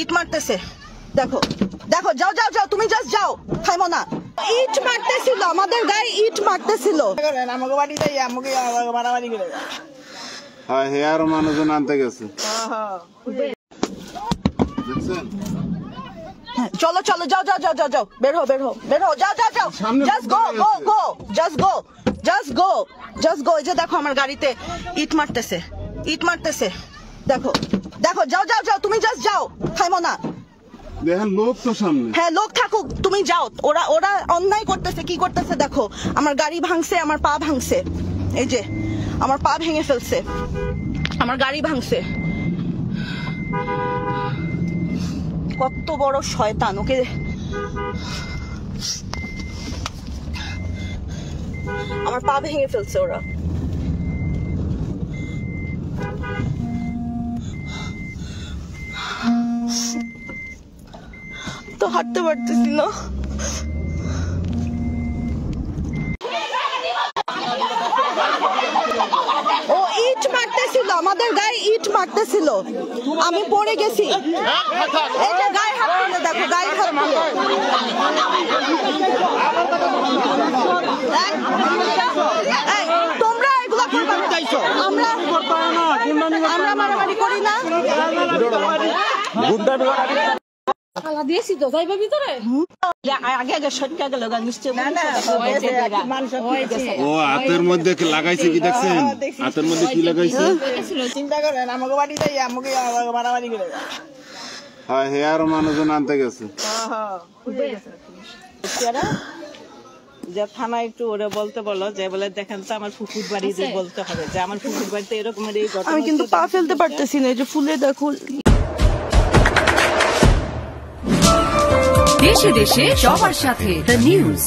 ইট মারতেছে। দেখো দেখো, যাও যাও যাও, তুমি জাস্ট যাও, খাইমো না। ইট মারতেছিল আমাদের গায়ে, ইট মারতেছিল। আমাকে বাড়ি যাই, আমাকে মারামারি করে। হ্যাঁ, হে আরো মানুষজন আনতে গেছে। চলো চলো, যাও যাও যাও যাও যাও, বের হো বের হো বের হো, যাও যাও যাও, just go go go, just go just go just go. এই যে দেখো আমার গাড়িতে ইট মারতেছে, ইট মারতেছে। দেখো দেখো, যাও যাও যাও, তুমি জাস্ট যাও, খাইমো না। দেখেন লোক তো সামনে। হ্যাঁ, লোক থাকুক, তুমি যাও। ওরা ওরা অন্যায় করতেছে, কি করতেছে দেখো। আমার গাড়ি ভাঙছে, আমার পা ভাঙছে, এই যে আমার পা ভেঙে ফেলছে, আমার গাড়ি ভাঙছে। কত বড় শয়তান, ওকে আমার পা ভেঙে ফেলছে ওরা। তো হাঁটতে পারতেছি না। ও ইট মারতেছিল আমাদের গায়ে, ইট মারতেছিল, আমি পড়ে গেছি। এই যে গায়ে হাত তুলে দেখো, গায়ে হাত তুলে। তোমরা এগুলো করবা না, আমরা মারামারি করি না। দিয়েছি তো যাইবে ভিতরে আগে আগে সটকা গেল নিশ্চয়। ও হাতের মধ্যে লাগাইছে, কি দেখছেন? হাতের মধ্যে কি লাগাইছে? চিন্তা করেন, আমাকে বাড়ি যাই, আমাকে মারামারি করে। হ্যাঁ, হে আরো মানুষজন আনতে গেছে। যে থানায় একটু ওরে বলতে বলো, যে বলে দেখেন তো আমার ফুকুর বাড়ি, বলতে হবে যে আমার ফুকুর বাড়িতে এরকমের এই ঘটনা। আমি কিন্তু পা ফেলতে পারতেছি না, এই যে ফুলে দেখো। দেশে দেশে সবার সাথে দ্য নিউজ।